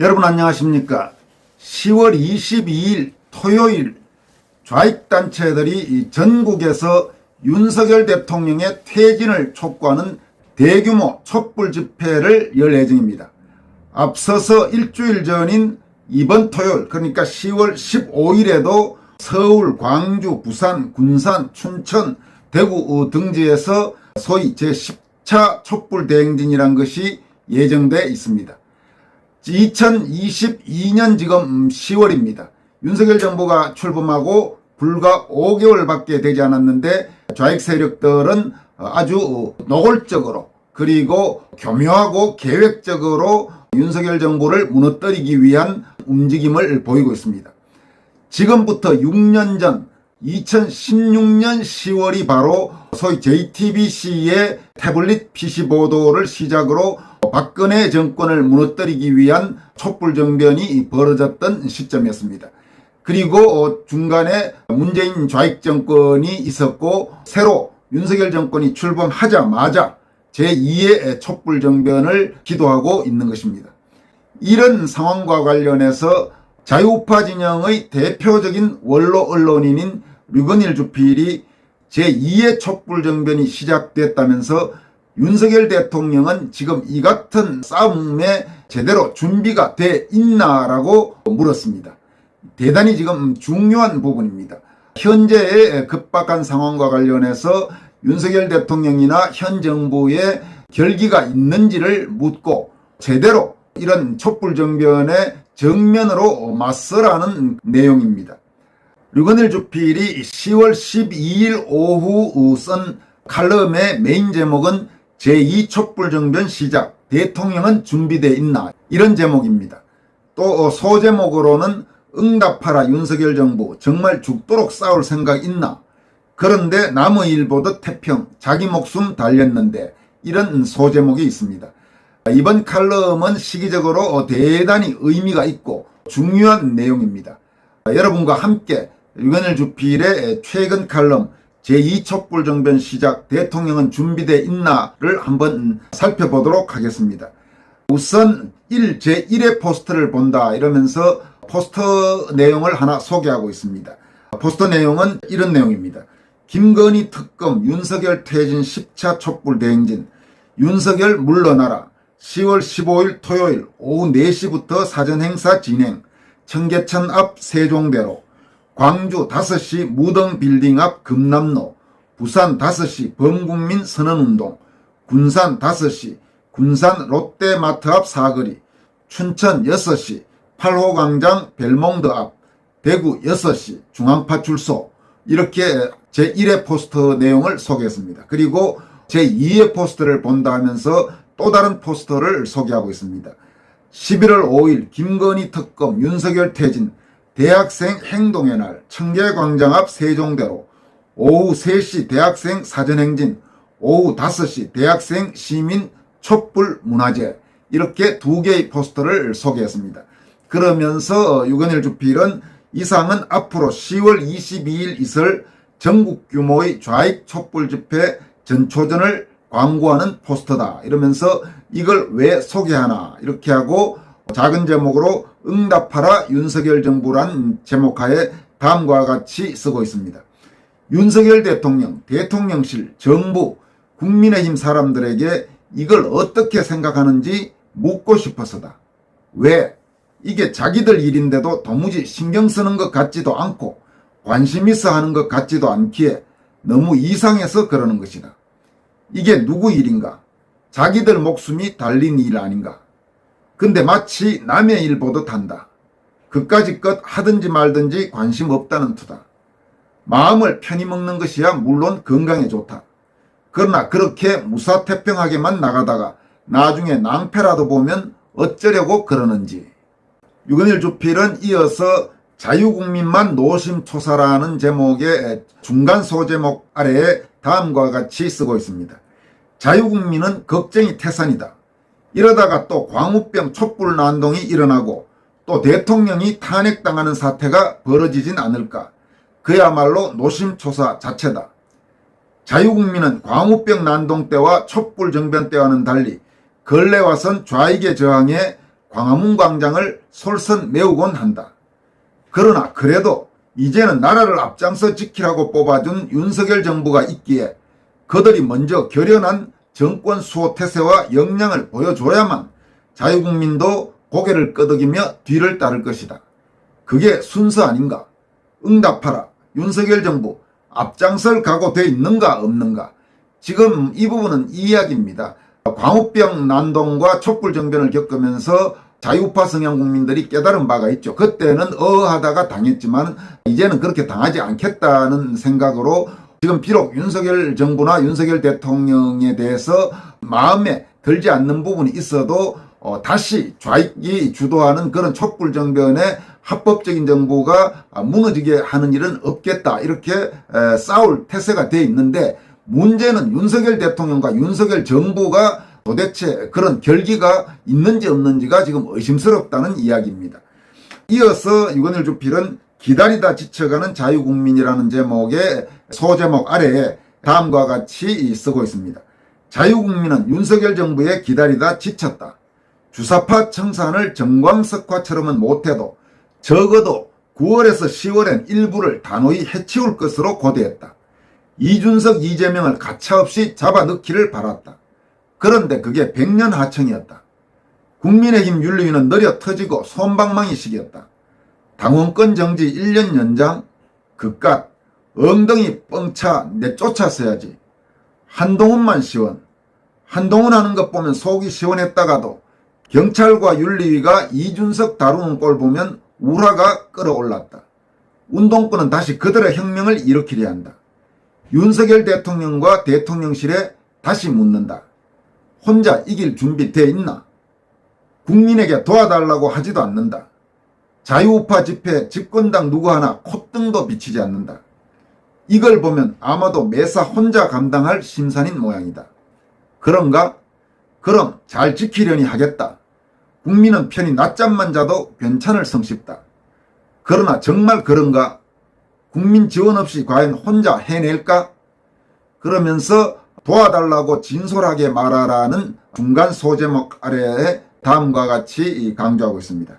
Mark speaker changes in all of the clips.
Speaker 1: 여러분 안녕하십니까? 10월 22일 토요일 좌익단체들이 전국에서 윤석열 대통령의 퇴진을 촉구하는 대규모 촛불 집회를 열 예정입니다. 앞서서 일주일 전인 이번 토요일, 그러니까 10월 15일에도 서울, 광주, 부산, 군산, 춘천, 대구 등지에서 소위 제10차 촛불 대행진이란 것이 예정되어 있습니다. 2022년 지금 10월입니다. 윤석열 정부가 출범하고 불과 5개월밖에 되지 않았는데 좌익 세력들은 아주 노골적으로 그리고 교묘하고 계획적으로 윤석열 정부를 무너뜨리기 위한 움직임을 보이고 있습니다. 지금부터 6년 전 2016년 10월이 바로 소위 JTBC의 태블릿 PC 보도를 시작으로 박근혜 정권을 무너뜨리기 위한 촛불정변이 벌어졌던 시점이었습니다. 그리고 중간에 문재인 좌익 정권이 있었고 새로 윤석열 정권이 출범하자마자 제2의 촛불정변을 기도하고 있는 것입니다. 이런 상황과 관련해서 자유우파 진영의 대표적인 원로 언론인인 류건일 주필이 제2의 촛불정변이 시작됐다면서 윤석열 대통령은 지금 이 같은 싸움에 제대로 준비가 돼 있나라고 물었습니다. 대단히 지금 중요한 부분입니다. 현재의 급박한 상황과 관련해서 윤석열 대통령이나 현 정부의 결기가 있는지를 묻고 제대로 이런 촛불정변에 정면으로 맞서라는 내용입니다. 류건일 주필이 10월 12일 오후 쓴 칼럼의 메인 제목은 제2 촛불정변 시작, 대통령은 준비되어 있나, 이런 제목입니다. 또 소제목으로는 응답하라 윤석열 정부, 정말 죽도록 싸울 생각 있나, 그런데 남의 일 보듯 태평, 자기 목숨 달렸는데, 이런 소제목이 있습니다. 이번 칼럼은 시기적으로 대단히 의미가 있고 중요한 내용입니다. 여러분과 함께 류건일 주필의 최근 칼럼 제2 촛불정변 시작, 대통령은 준비되어 있나를 한번 살펴보도록 하겠습니다. 우선 제1의 포스터를 본다 이러면서 포스터 내용을 하나 소개하고 있습니다. 포스터 내용은 이런 내용입니다. 김건희 특검 윤석열 퇴진 10차 촛불 대행진, 윤석열 물러나라, 10월 15일 토요일 오후 4시부터 사전행사 진행, 청계천 앞 세종대로, 광주 5시 무등빌딩 앞 금남로, 부산 5시 범국민 선언운동, 군산 5시 군산 롯데마트 앞 사거리, 춘천 6시 8호광장 벨몽드 앞, 대구 6시 중앙파출소, 이렇게 제1의 포스터 내용을 소개했습니다. 그리고 제2의 포스터를 본다 하면서 또 다른 포스터를 소개하고 있습니다. 11월 5일 김건희 특검 윤석열 퇴진, 대학생 행동의 날, 청계광장 앞 세종대로, 오후 3시 대학생 사전행진, 오후 5시 대학생 시민 촛불 문화제, 이렇게 두 개의 포스터를 소개했습니다. 그러면서 류건일 주필은 이상은 앞으로 10월 22일 있을 전국 규모의 좌익 촛불 집회 전초전을 광고하는 포스터다 이러면서 이걸 왜 소개하나 이렇게 하고 작은 제목으로 응답하라 윤석열 정부란 제목하에 다음과 같이 쓰고 있습니다. 윤석열 대통령, 대통령실, 정부, 국민의힘 사람들에게 이걸 어떻게 생각하는지 묻고 싶어서다. 왜? 이게 자기들 일인데도 도무지 신경 쓰는 것 같지도 않고 관심 있어 하는 것 같지도 않기에 너무 이상해서 그러는 것이다. 이게 누구 일인가? 자기들 목숨이 달린 일 아닌가? 근데 마치 남의 일 보듯 한다. 그까짓 것 하든지 말든지 관심 없다는 투다. 마음을 편히 먹는 것이야 물론 건강에 좋다. 그러나 그렇게 무사태평하게만 나가다가 나중에 낭패라도 보면 어쩌려고 그러는지. 류건일 주필은 이어서 자유국민만 노심초사라는 제목의 중간 소제목 아래에 다음과 같이 쓰고 있습니다. 자유국민은 걱정이 태산이다. 이러다가 또 광우병 촛불 난동이 일어나고 또 대통령이 탄핵당하는 사태가 벌어지진 않을까. 그야말로 노심초사 자체다. 자유국민은 광우병 난동 때와 촛불 정변 때와는 달리 근래 와선 좌익의 저항에 광화문 광장을 솔선 메우곤 한다. 그러나 그래도 이제는 나라를 앞장서 지키라고 뽑아준 윤석열 정부가 있기에 그들이 먼저 결연한 정권 수호 태세와 역량을 보여줘야만 자유국민도 고개를 끄덕이며 뒤를 따를 것이다. 그게 순서 아닌가? 응답하라. 윤석열 정부 앞장설 각오 돼 있는가 없는가? 지금 이 부분은 이야기입니다. 광우병 난동과 촛불정변을 겪으면서 자유우파 성향 국민들이 깨달은 바가 있죠. 그때는 어하다가 당했지만 이제는 그렇게 당하지 않겠다는 생각으로 지금 비록 윤석열 정부나 윤석열 대통령에 대해서 마음에 들지 않는 부분이 있어도 다시 좌익이 주도하는 그런 촛불정변에 합법적인 정부가 무너지게 하는 일은 없겠다, 이렇게 싸울 태세가 돼 있는데, 문제는 윤석열 대통령과 윤석열 정부가 도대체 그런 결기가 있는지 없는지가 지금 의심스럽다는 이야기입니다. 이어서 유건일 주필은 기다리다 지쳐가는 자유국민이라는 제목의 소제목 아래에 다음과 같이 쓰고 있습니다. 자유국민은 윤석열 정부에 기다리다 지쳤다. 주사파 청산을 정광석화처럼은 못해도 적어도 9월에서 10월엔 일부를 단호히 해치울 것으로 고대했다. 이준석, 이재명을 가차없이 잡아넣기를 바랐다. 그런데 그게 백년하청이었다. 국민의힘 윤리위는 느려 터지고 솜방망이식이었다. 당원권 정지 1년 연장, 그깟 엉덩이 뻥차 내쫓았어야지. 한동훈만 시원. 한동훈 하는 것 보면 속이 시원했다가도 경찰과 윤리위가 이준석 다루는 꼴 보면 우라가 끌어올랐다. 운동권은 다시 그들의 혁명을 일으키려 한다. 윤석열 대통령과 대통령실에 다시 묻는다. 혼자 이길 준비 돼 있나? 국민에게 도와달라고 하지도 않는다. 자유우파 집회 집권당 누구 하나 콧등도 비치지 않는다. 이걸 보면 아마도 매사 혼자 감당할 심산인 모양이다. 그런가? 그럼 잘 지키려니 하겠다. 국민은 편히 낮잠만 자도 괜찮을 성쉽다. 그러나 정말 그런가? 국민 지원 없이 과연 혼자 해낼까? 그러면서 도와달라고 진솔하게 말하라는 중간 소제목 아래에 다음과 같이 강조하고 있습니다.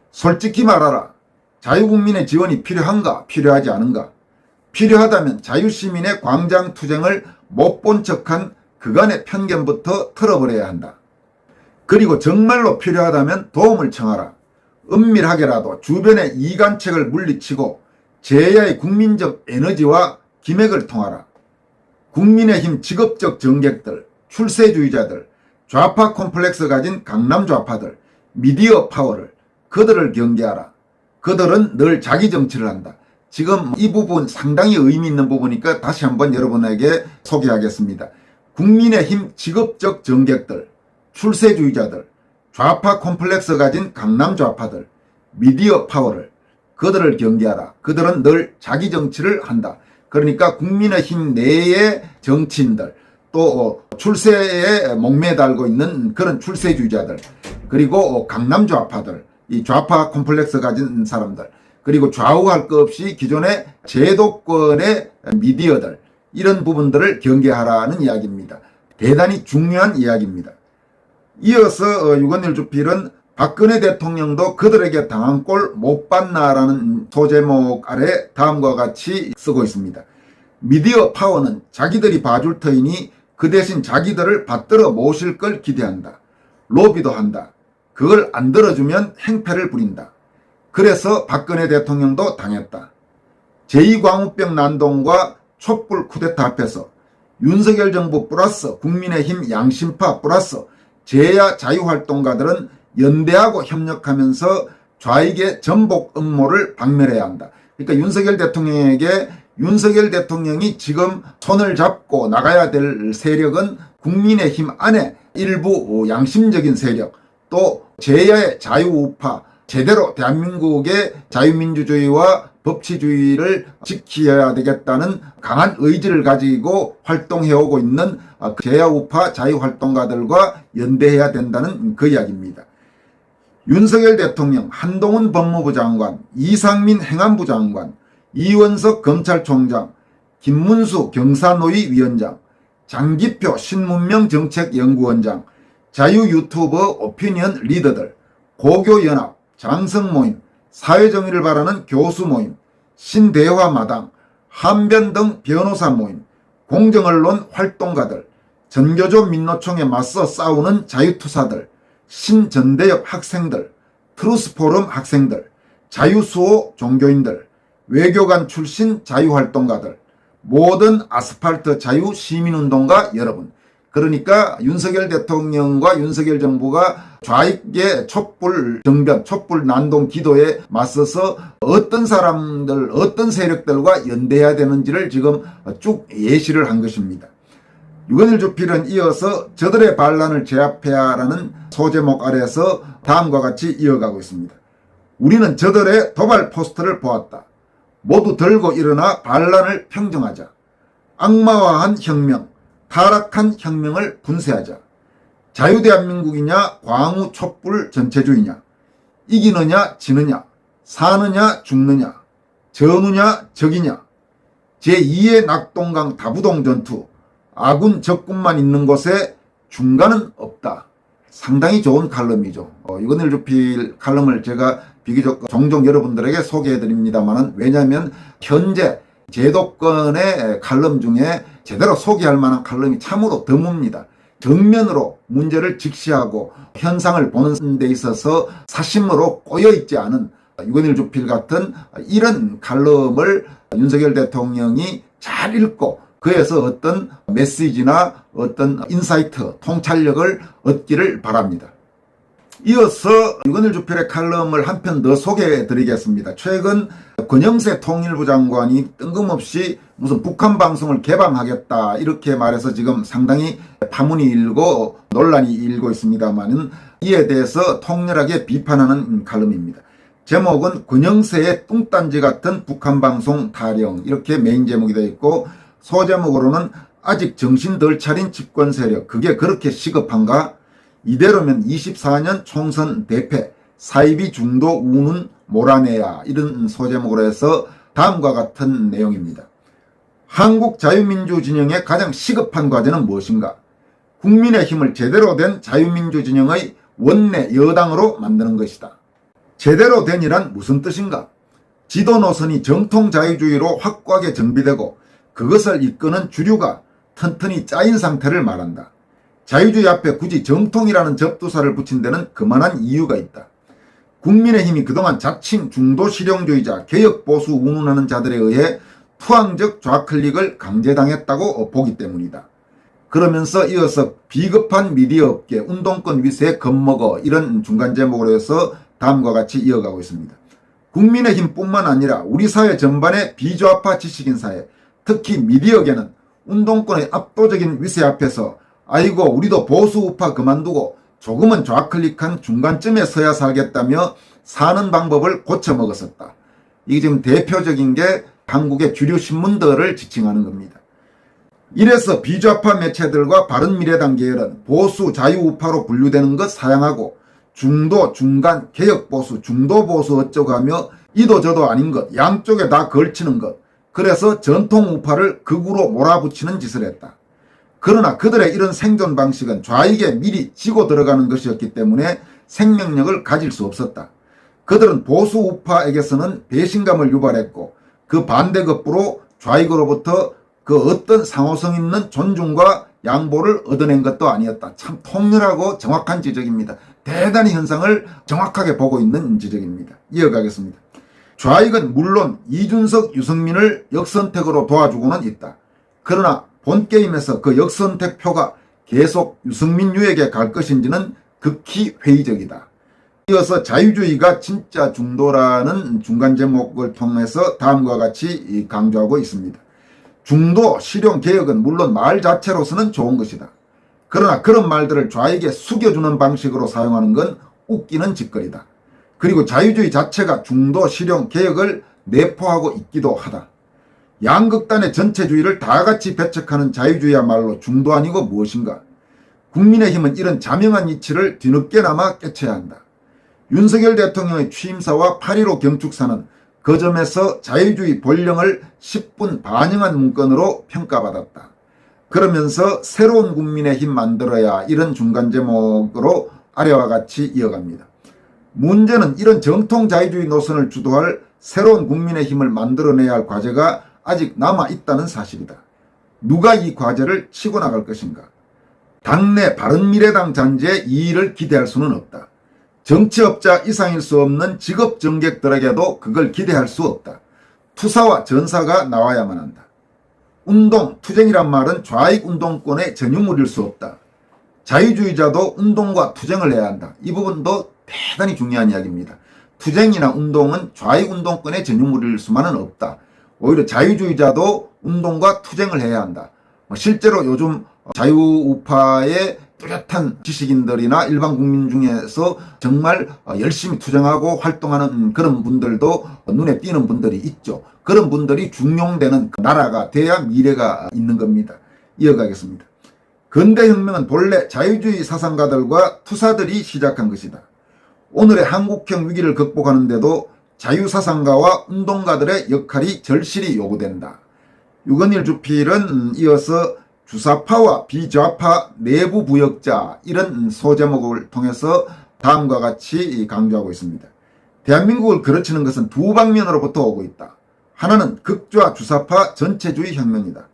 Speaker 1: 솔직히 말하라. 자유국민의 지원이 필요한가? 필요하지 않은가? 필요하다면 자유시민의 광장투쟁을 못 본 척한 그간의 편견부터 털어버려야 한다. 그리고 정말로 필요하다면 도움을 청하라. 은밀하게라도 주변의 이간책을 물리치고 제야의 국민적 에너지와 기맥을 통하라. 국민의힘 직업적 정객들, 출세주의자들, 좌파 콤플렉스 가진 강남 좌파들, 미디어 파워를, 그들을 경계하라. 그들은 늘 자기 정치를 한다. 지금 이 부분 상당히 의미 있는 부분이니까 다시 한번 여러분에게 소개하겠습니다. 국민의힘 직업적 정객들, 출세주의자들, 좌파 콤플렉스 가진 강남 좌파들, 미디어 파워를, 그들을 경계하라. 그들은 늘 자기 정치를 한다. 그러니까 국민의힘 내의 정치인들, 또 출세에 목매달고 있는 그런 출세주의자들, 그리고 강남 좌파들, 이 좌파 콤플렉스 가진 사람들, 그리고 좌우할 것 없이 기존의 제도권의 미디어들, 이런 부분들을 경계하라는 이야기입니다. 대단히 중요한 이야기입니다. 이어서 유건일 주필은 박근혜 대통령도 그들에게 당한 꼴 못 봤나라는 소제목 아래 다음과 같이 쓰고 있습니다. 미디어 파워는 자기들이 봐줄 터이니 그 대신 자기들을 받들어 모실 걸 기대한다. 로비도 한다. 그걸 안 들어주면 행패를 부린다. 그래서 박근혜 대통령도 당했다. 제2광우병 난동과 촛불 쿠데타 앞에서 윤석열 정부 플러스 국민의힘 양심파 플러스 제야 자유활동가들은 연대하고 협력하면서 좌익의 전복 음모를 박멸해야 한다. 그러니까 윤석열 대통령에게 윤석열 대통령이 지금 손을 잡고 나가야 될 세력은 국민의힘 안에 일부 양심적인 세력, 또 제야의 자유우파, 제대로 대한민국의 자유민주주의와 법치주의를 지켜야 되겠다는 강한 의지를 가지고 활동해오고 있는 제야우파 자유활동가들과 연대해야 된다는 그 이야기입니다. 윤석열 대통령, 한동훈 법무부 장관, 이상민 행안부 장관, 이원석 검찰총장, 김문수 경사노위 위원장, 장기표 신문명 정책연구원장, 자유 유튜버 오피니언 리더들, 고교연합, 장성모임, 사회정의를 바라는 교수모임, 신대화마당, 한변 등 변호사 모임, 공정언론 활동가들, 전교조 민노총에 맞서 싸우는 자유투사들, 신전대협 학생들, 트루스포럼 학생들, 자유수호 종교인들, 외교관 출신 자유활동가들, 모든 아스팔트 자유 시민운동가 여러분, 그러니까 윤석열 대통령과 윤석열 정부가 좌익의 촛불 정변, 촛불 난동 기도에 맞서서 어떤 사람들, 어떤 세력들과 연대해야 되는지를 지금 쭉 예시를 한 것입니다. 유건일 주필은 이어서 저들의 반란을 제압해야라는 소제목 아래서 다음과 같이 이어가고 있습니다. 우리는 저들의 도발 포스터를 보았다. 모두 들고 일어나 반란을 평정하자. 악마화한 혁명, 타락한 혁명을 분쇄하자. 자유대한민국이냐 광우 촛불 전체주의냐, 이기느냐 지느냐, 사느냐 죽느냐, 전우냐 적이냐, 제2의 낙동강 다부동 전투, 아군 적군만 있는 곳에 중간은 없다. 상당히 좋은 칼럼이죠. 유건일 주필 칼럼을 제가 비교적 종종 여러분들에게 소개해드립니다만, 왜냐하면 현재 제도권의 칼럼 중에 제대로 소개할 만한 칼럼이 참으로 드뭅니다. 정면으로 문제를 직시하고 현상을 보는 데 있어서 사심으로 꼬여있지 않은 유건일 주필 같은 이런 칼럼을 윤석열 대통령이 잘 읽고 그에서 어떤 메시지나 어떤 인사이트, 통찰력을 얻기를 바랍니다. 이어서 유건일 주필의 칼럼을 한 편 더 소개해 드리겠습니다. 최근 권영세 통일부 장관이 뜬금없이 무슨 북한 방송을 개방하겠다 이렇게 말해서 지금 상당히 파문이 일고 논란이 일고 있습니다만, 이에 대해서 통렬하게 비판하는 칼럼입니다. 제목은 권영세의 뚱딴지 같은 북한 방송 타령, 이렇게 메인 제목이 되어 있고, 소제목으로는 아직 정신 덜 차린 집권 세력, 그게 그렇게 시급한가? 이대로면 24년 총선 대패, 사이비 중도 우는 몰아내야, 이런 소제목으로 해서 다음과 같은 내용입니다. 한국 자유민주 진영의 가장 시급한 과제는 무엇인가? 국민의힘을 제대로 된 자유민주 진영의 원내 여당으로 만드는 것이다. 제대로 된이란 무슨 뜻인가? 지도 노선이 정통 자유주의로 확고하게 정비되고 그것을 이끄는 주류가 튼튼히 짜인 상태를 말한다. 자유주의 앞에 굳이 정통이라는 접두사를 붙인 데는 그만한 이유가 있다. 국민의힘이 그동안 자칭 중도 실용주의자, 개혁보수 운운하는 자들에 의해 투항적 좌클릭을 강제당했다고 보기 때문이다. 그러면서 이어서 비겁한 미디어 업계, 운동권 위세에 겁먹어, 이런 중간 제목으로 해서 다음과 같이 이어가고 있습니다. 국민의힘뿐만 아니라 우리 사회 전반의 비좌파 지식인 사회, 특히 미디어계는 운동권의 압도적인 위세 앞에서 아이고 우리도 보수 우파 그만두고 조금은 좌클릭한 중간쯤에 서야 살겠다며 사는 방법을 고쳐먹었었다. 이게 지금 대표적인 게 한국의 주류 신문들을 지칭하는 겁니다. 이래서 비좌파 매체들과 바른미래당 계열은 보수 자유우파로 분류되는 것 사양하고 중도, 중간, 개혁보수, 중도보수 어쩌고 하며 이도저도 아닌 것, 양쪽에 다 걸치는 것, 그래서 전통우파를 극우로 몰아붙이는 짓을 했다. 그러나 그들의 이런 생존 방식은 좌익에 미리 지고 들어가는 것이었기 때문에 생명력을 가질 수 없었다. 그들은 보수 우파에게서는 배신감을 유발했고 그 반대급부로 좌익으로부터 그 어떤 상호성 있는 존중과 양보를 얻어낸 것도 아니었다. 참 통렬하고 정확한 지적입니다. 대단히 현상을 정확하게 보고 있는 지적입니다. 이어가겠습니다. 좌익은 물론 이준석, 유승민을 역선택으로 도와주고는 있다. 그러나 본게임에서 그 역선택표가 계속 유승민유에게 갈 것인지는 극히 회의적이다. 이어서 자유주의가 진짜 중도라는 중간 제목을 통해서 다음과 같이 강조하고 있습니다. 중도, 실용, 개혁은 물론 말 자체로서는 좋은 것이다. 그러나 그런 말들을 좌익에 숙여주는 방식으로 사용하는 건 웃기는 짓거리다. 그리고 자유주의 자체가 중도, 실용, 개혁을 내포하고 있기도 하다. 양극단의 전체주의를 다 같이 배척하는 자유주의야말로 중도 아니고 무엇인가? 국민의힘은 이런 자명한 이치를 뒤늦게나마 깨쳐야 한다. 윤석열 대통령의 취임사와 8.15 경축사는 그 점에서 자유주의 본령을 10분 반영한 문건으로 평가받았다. 그러면서 새로운 국민의힘 만들어야, 이런 중간 제목으로 아래와 같이 이어갑니다. 문제는 이런 정통 자유주의 노선을 주도할 새로운 국민의힘을 만들어내야 할 과제가 아직 남아있다는 사실이다. 누가 이 과제를 치고 나갈 것인가? 당내 바른미래당 잔재의 이의를 기대할 수는 없다. 정치업자 이상일 수 없는 직업 정객들에게도 그걸 기대할 수 없다. 투사와 전사가 나와야만 한다. 운동, 투쟁이란 말은 좌익 운동권의 전유물일 수 없다. 자유주의자도 운동과 투쟁을 해야 한다. 이 부분도 대단히 중요한 이야기입니다. 투쟁이나 운동은 좌익 운동권의 전유물일 수만은 없다. 오히려 자유주의자도 운동과 투쟁을 해야 한다. 실제로 요즘 자유우파의 뚜렷한 지식인들이나 일반 국민 중에서 정말 열심히 투쟁하고 활동하는 그런 분들도 눈에 띄는 분들이 있죠. 그런 분들이 중용되는 나라가 돼야 미래가 있는 겁니다. 이어가겠습니다. 근대혁명은 본래 자유주의 사상가들과 투사들이 시작한 것이다. 오늘의 한국형 위기를 극복하는데도 자유사상가와 운동가들의 역할이 절실히 요구된다. 유건일 주필은 이어서 주사파와 비좌파 내부 부역자 이런 소제목을 통해서 다음과 같이 강조하고 있습니다. 대한민국을 그르치는 것은 두 방면으로부터 오고 있다. 하나는 극좌 주사파 전체주의 혁명이다.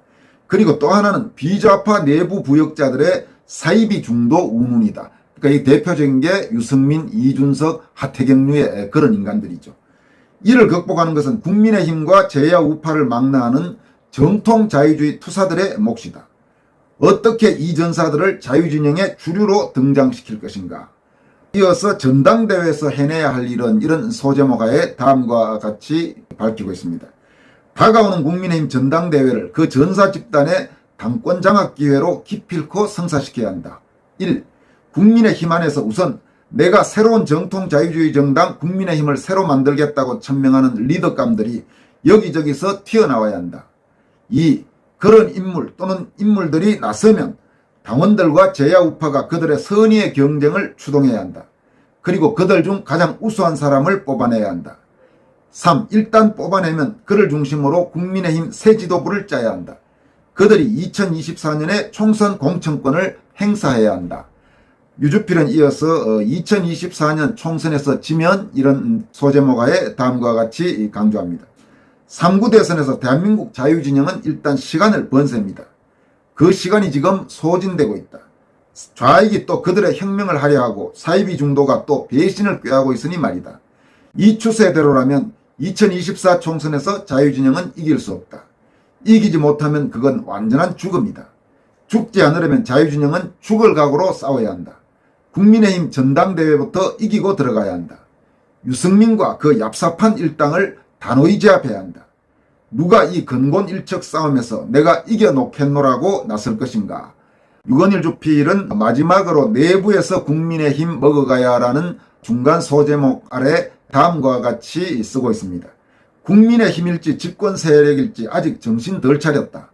Speaker 1: 그리고 또 하나는 비좌파 내부 부역자들의 사이비 중도 운운이다. 그러니까 이 대표적인 게 유승민, 이준석, 하태경류의 그런 인간들이죠. 이를 극복하는 것은 국민의힘과 제야 우파를 망라하는 정통 자유주의 투사들의 몫이다. 어떻게 이 전사들을 자유진영의 주류로 등장시킬 것인가? 이어서 전당대회에서 해내야 할 일은 이런 소제목하에 다음과 같이 밝히고 있습니다. 다가오는 국민의힘 전당대회를 그 전사 집단의 당권 장악 기회로 기필코 성사시켜야 한다. 1. 국민의힘 안에서 우선 내가 새로운 정통 자유주의 정당 국민의힘을 새로 만들겠다고 천명하는 리더감들이 여기저기서 튀어나와야 한다. 2. 그런 인물 또는 인물들이 나서면 당원들과 제야우파가 그들의 선의의 경쟁을 추동해야 한다. 그리고 그들 중 가장 우수한 사람을 뽑아내야 한다. 3. 일단 뽑아내면 그를 중심으로 국민의힘 새 지도부를 짜야 한다. 그들이 2024년에 총선 공천권을 행사해야 한다. 유주필은 이어서 2024년 총선에서 지면 이런 소제목하에 다음과 같이 강조합니다. 3구 대선에서 대한민국 자유진영은 일단 시간을 번셉니다. 그 시간이 지금 소진되고 있다. 좌익이 또 그들의 혁명을 하려 하고 사이비 중도가 또 배신을 꾀하고 있으니 말이다. 이 추세대로라면 2024 총선에서 자유진영은 이길 수 없다. 이기지 못하면 그건 완전한 죽음이다. 죽지 않으려면 자유진영은 죽을 각오로 싸워야 한다. 국민의힘 전당대회부터 이기고 들어가야 한다. 유승민과 그 얍삽한 일당을 단호히 제압해야 한다. 누가 이 근곤일척 싸움에서 내가 이겨놓겠노라고 나설 것인가? 유건일 주필은 마지막으로 내부에서 국민의힘 먹어가야라는 중간 소제목 아래 다음과 같이 쓰고 있습니다. 국민의힘일지 집권 세력일지 아직 정신 덜 차렸다.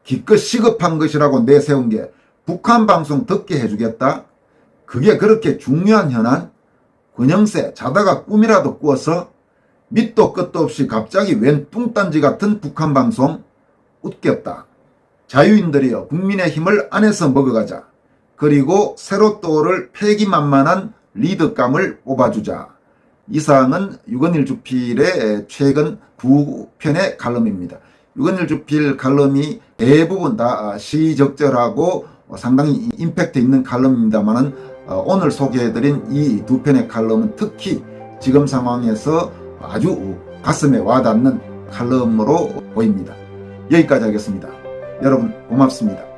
Speaker 1: 기껏 시급한 것이라고 내세운 게 북한 방송 듣게 해주겠다? 그게 그렇게 중요한 현안? 권영세 자다가 꿈이라도 꾸어서 밑도 끝도 없이 갑자기 웬 뚱딴지 같은 북한 방송? 웃겼다. 자유인들이여 국민의힘을 안에서 먹어가자. 그리고 새로 떠오를 패기만만한 리더감을 뽑아주자. 이상은 유건일 주필의 최근 두 편의 칼럼입니다. 유건일 주필 칼럼이 대부분 다 시적절하고 상당히 임팩트 있는 칼럼입니다만은 오늘 소개해드린 이 두 편의 칼럼은 특히 지금 상황에서 아주 가슴에 와닿는 칼럼으로 보입니다. 여기까지 하겠습니다. 여러분 고맙습니다.